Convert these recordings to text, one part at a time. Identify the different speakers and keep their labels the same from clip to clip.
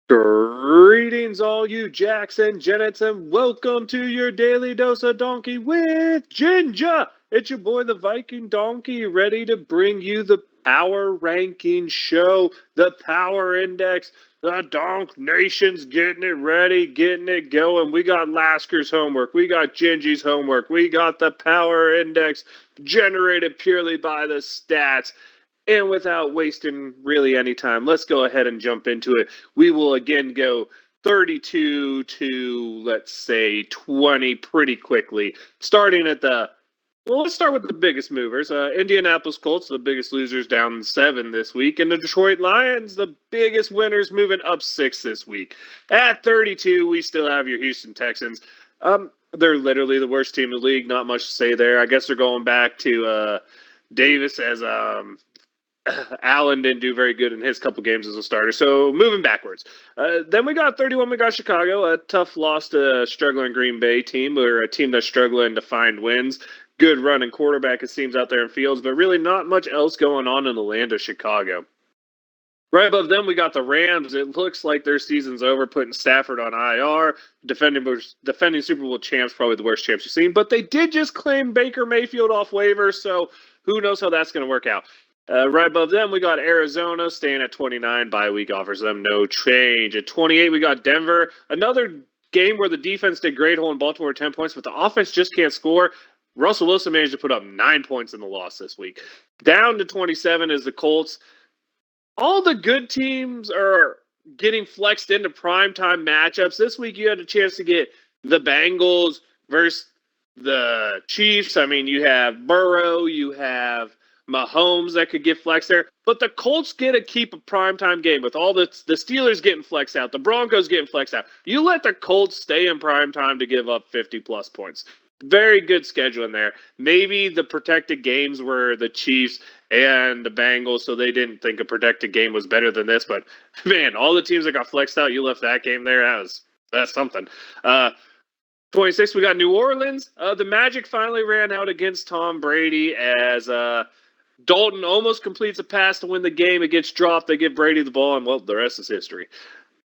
Speaker 1: Greetings, all you Jacks and Jennets, and welcome to your daily dose of donkey with Ginger. It's your boy, the Viking Donkey, ready to bring you the power ranking show, the power index. The Donk Nation's getting it ready, getting it going. We got Lasker's homework, we got Gingy's homework, we got the power index generated purely by the stats. And without wasting really any time, let's go ahead and jump into it. We will again go 32 to, let's say, 20 pretty quickly. Starting at let's start with the biggest movers. Indianapolis Colts, the biggest losers, down 7 this week. And the Detroit Lions, the biggest winners, moving up 6 this week. At 32, we still have your Houston Texans. They're literally the worst team in the league. Not much to say there. I guess they're going back to Davis as Allen didn't do very good in his couple games as a starter. So moving backwards. Then we got 31, we got Chicago, a tough loss to a struggling Green Bay team, or a team that's struggling to find wins. Good running quarterback, it seems, out there in fields, but really not much else going on in the land of Chicago. Right above them, we got the Rams. It looks like their season's over, putting Stafford on IR. Defending Super Bowl champs, probably the worst champs you've seen. But they did just claim Baker Mayfield off waivers, so who knows how that's going to work out. Right above them, we got Arizona staying at 29. Bye week offers them no change. At 28, we got Denver. Another game where the defense did great, holding Baltimore 10 points, but the offense just can't score. Russell Wilson managed to put up 9 points in the loss this week. Down to 27 is the Colts. All the good teams are getting flexed into primetime matchups. This week, you had a chance to get the Bengals versus the Chiefs. I mean, you have Burrow, you have Mahomes that could get flexed there. But the Colts get to keep a primetime game with all the Steelers getting flexed out, the Broncos getting flexed out. You let the Colts stay in primetime to give up 50-plus points. Very good scheduling there. Maybe the protected games were the Chiefs and the Bengals, so they didn't think a protected game was better than this. But man, all the teams that got flexed out, you left that game there. That's something. 26, we got New Orleans. The Magic finally ran out against Tom Brady as Dalton almost completes a pass to win the game. It gets dropped. They give Brady the ball, and well, the rest is history.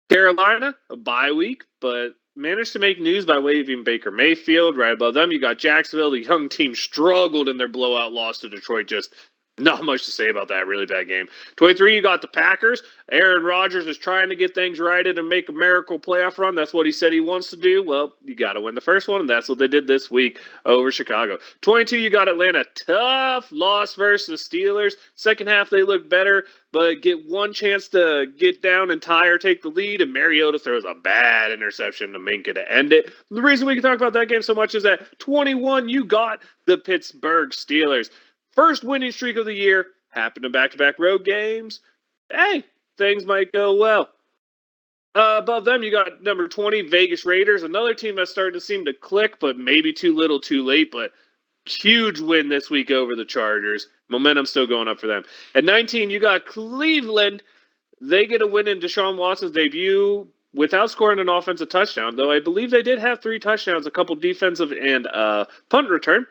Speaker 1: Carolina, a bye week, but managed to make news by waiving Baker Mayfield. Right above them, you got Jacksonville. The young team struggled in their blowout loss to Detroit. Just not much to say about that. Really bad game. 23, you got the Packers. Aaron Rodgers is trying to get things righted and make a miracle playoff run. That's what he said he wants to do. Well, you got to win the first one, and that's what they did this week over Chicago. 22, you got Atlanta. Tough loss versus the Steelers. Second half, they look better, but get one chance to get down and tie or take the lead, and Mariota throws a bad interception to Minka to end it. The reason we can talk about that game so much is that 21, you got the Pittsburgh Steelers. First winning streak of the year, happened to back-to-back road games. Hey, things might go well. Above them, you got number 20, Vegas Raiders, another team that's starting to seem to click, but maybe too little too late, but huge win this week over the Chargers. Momentum still going up for them. At 19, you got Cleveland. They get a win in Deshaun Watson's debut without scoring an offensive touchdown, though I believe they did have 3 touchdowns, a couple defensive and punt return.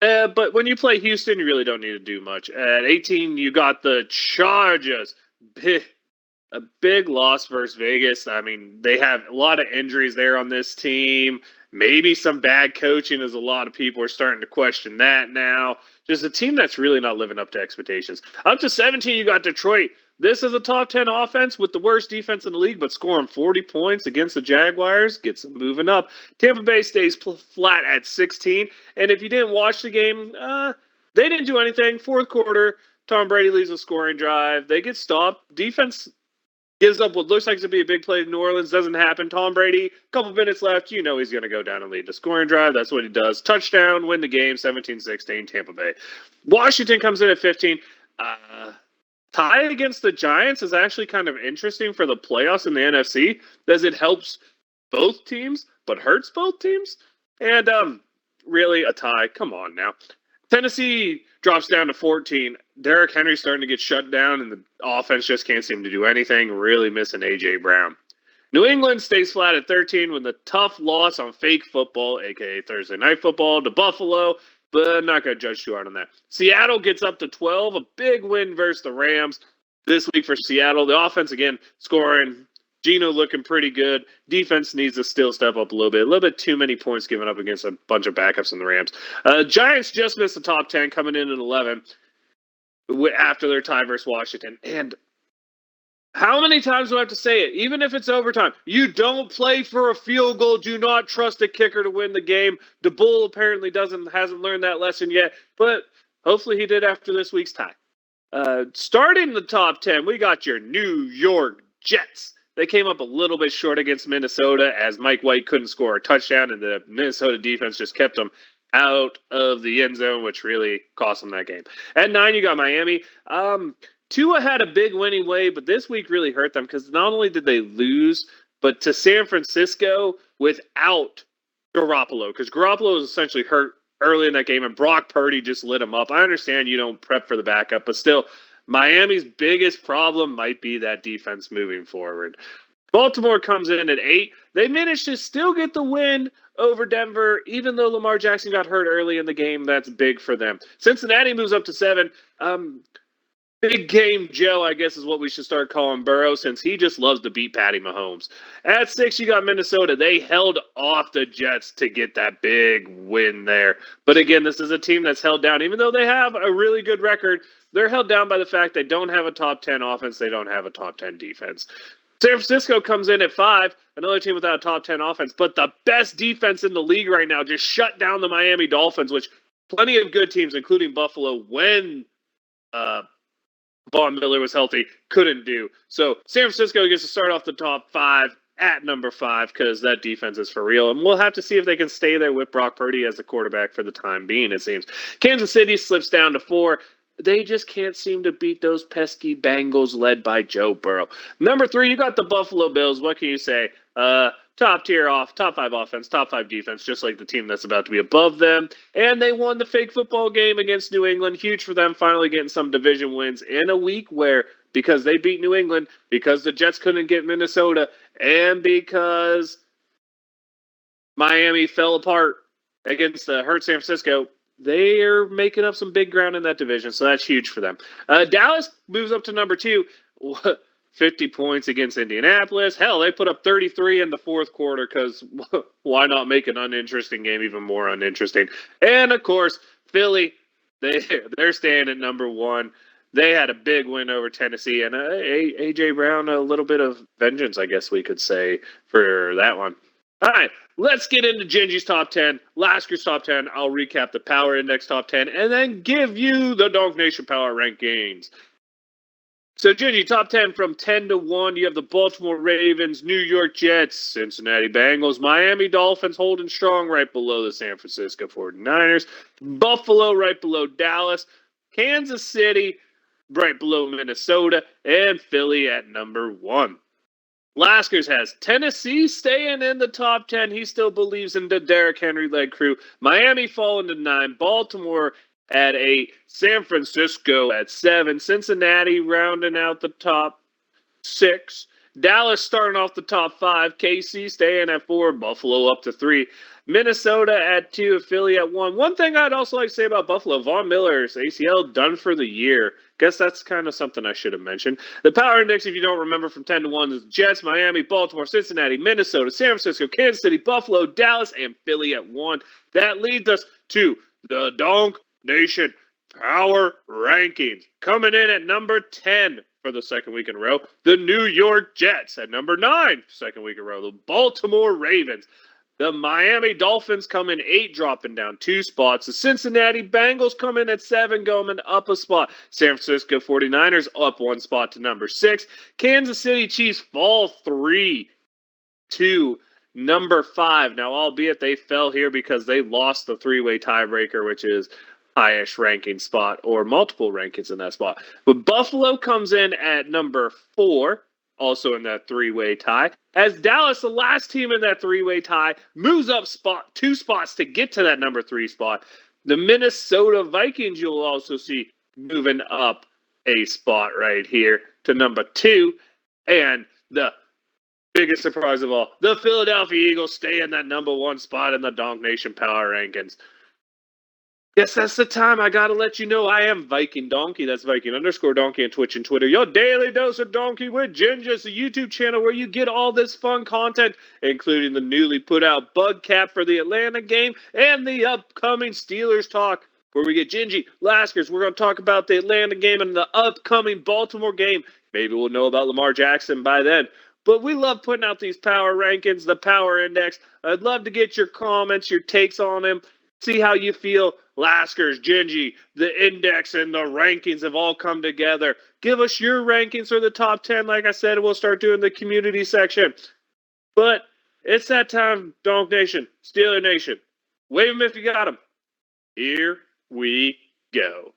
Speaker 1: But when you play Houston, you really don't need to do much. At 18, you got the Chargers. A big loss versus Vegas. I mean, they have a lot of injuries there on this team. Maybe some bad coaching, as a lot of people are starting to question that now. Just a team that's really not living up to expectations. Up to 17, you got Detroit. This is a top 10 offense with the worst defense in the league, but scoring 40 points against the Jaguars gets them moving up. Tampa Bay stays flat at 16. And if you didn't watch the game, they didn't do anything. Fourth quarter, Tom Brady leaves a scoring drive. They get stopped. Defense gives up what looks like to be a big play in New Orleans. Doesn't happen. Tom Brady, couple minutes left. You know he's going to go down and lead the scoring drive. That's what he does. Touchdown, win the game, 17-16, Tampa Bay. Washington comes in at 15. Tie against the Giants is actually kind of interesting for the playoffs in the NFC, as it helps both teams, but hurts both teams. And really, a tie. Come on now. Tennessee drops down to 14. Derrick Henry's starting to get shut down, and the offense just can't seem to do anything. Really missing A.J. Brown. New England stays flat at 13 with a tough loss on fake football, a.k.a. Thursday Night Football, to Buffalo, but I'm not going to judge too hard on that. Seattle gets up to 12, a big win versus the Rams. this week for Seattle. The offense, again, scoring. Geno looking pretty good. Defense needs to still step up a little bit too many points given up against a bunch of backups in the Rams. Giants just missed the top 10, coming in at 11 after their tie versus Washington. And how many times do I have to say it? Even if it's overtime, you don't play for a field goal. Do not trust a kicker to win the game. DeBull apparently hasn't learned that lesson yet, but hopefully he did after this week's tie. Starting the top 10, we got your New York Jets. They came up a little bit short against Minnesota as Mike White couldn't score a touchdown, and the Minnesota defense just kept them out of the end zone, which really cost them that game. At 9, you got Miami. Tua had a big winning way, but this week really hurt them because not only did they lose, but to San Francisco without Garoppolo, because Garoppolo was essentially hurt early in that game, and Brock Purdy just lit him up. I understand you don't prep for the backup, but still, Miami's biggest problem might be that defense moving forward. Baltimore comes in at 8. They managed to still get the win over Denver, even though Lamar Jackson got hurt early in the game. That's big for them. Cincinnati moves up to 7. Big game Joe, I guess, is what we should start calling Burrow, since he just loves to beat Patty Mahomes. At 6, you got Minnesota. They held off the Jets to get that big win there. But again, this is a team that's held down. Even though they have a really good record, they're held down by the fact they don't have a top 10 offense. They don't have a top 10 defense. San Francisco comes in at 5, another team without a top 10 offense. But the best defense in the league right now just shut down the Miami Dolphins, which plenty of good teams, including Buffalo, when Von Miller was healthy, couldn't do. So San Francisco gets to start off the top 5 at number 5 because that defense is for real. And we'll have to see if they can stay there with Brock Purdy as the quarterback for the time being, it seems. Kansas City slips down to 4. They just can't seem to beat those pesky Bengals led by Joe Burrow. Number 3, you got the Buffalo Bills. What can you say? Top 5 offense, top 5 defense, just like the team that's about to be above them. And they won the fake football game against New England. Huge for them, finally getting some division wins in a week where, because they beat New England, because the Jets couldn't get Minnesota, and because Miami fell apart against the hurt San Francisco, they are making up some big ground in that division, so that's huge for them. Dallas moves up to number 2. 50 points against Indianapolis. Hell, they put up 33 in the fourth quarter because why not make an uninteresting game even more uninteresting? And, of course, Philly, they're staying at number 1. They had a big win over Tennessee, and A.J. Brown, a little bit of vengeance, I guess we could say, for that one. All right, let's get into Gingy's top 10, last year's top 10. I'll recap the Power Index top 10, and then give you the Donk Nation Power Rankings. So, Gingy, top 10 from 10 to 1. You have the Baltimore Ravens, New York Jets, Cincinnati Bengals, Miami Dolphins holding strong right below the San Francisco 49ers, Buffalo right below Dallas, Kansas City right below Minnesota, and Philly at number 1. Laskers has Tennessee staying in the top 10. He still believes in the Derrick Henry-led crew. Miami falling to 9. Baltimore at 8. San Francisco at 7. Cincinnati rounding out the top 6. Dallas starting off the top 5. KC staying at 4. Buffalo up to 3. Minnesota at 2. Philly at 1. One thing I'd also like to say about Buffalo, Von Miller's ACL done for the year. Guess that's kind of something I should have mentioned. The Power Index, if you don't remember, from 10 to 1 is Jets, Miami, Baltimore, Cincinnati, Minnesota, San Francisco, Kansas City, Buffalo, Dallas, and Philly at 1. That leads us to the Donk Nation Power Rankings. Coming in at number 10 for the second week in a row, the New York Jets. At number 9, second week in a row, the Baltimore Ravens. The Miami Dolphins come in 8, dropping down 2 spots. The Cincinnati Bengals come in at 7, going up a spot. San Francisco 49ers up 1 spot to number 6. Kansas City Chiefs fall 3 to number 5. Now, albeit they fell here because they lost the 3-way tiebreaker, which is highest ranking spot or multiple rankings in that spot. But Buffalo comes in at number 4. Also in that 3-way tie, as Dallas, the last team in that 3-way tie, moves up 2 spots to get to that number 3 spot. The Minnesota Vikings, you'll also see moving up a spot right here to number 2. And the biggest surprise of all, the Philadelphia Eagles stay in that number 1 spot in the Donk Nation Power Rankings. Yes, that's the time. I gotta let you know I am Viking Donkey. That's Viking_Donkey on Twitch and Twitter. Your daily dose of donkey with Ginger. It's a YouTube channel where you get all this fun content, including the newly put out bug cap for the Atlanta game and the upcoming Steelers talk, where we get Gingy, Laskers. We're gonna talk about the Atlanta game and the upcoming Baltimore game. Maybe we'll know about Lamar Jackson by then. But we love putting out these power rankings, the power index. I'd love to get your comments, your takes on them. See how you feel. Laskers, Gingy, the index, and the rankings have all come together. Give us your rankings for the top 10. Like I said, we'll start doing the community section. But it's that time, Donk Nation, Steeler Nation. Wave them if you got them. Here we go.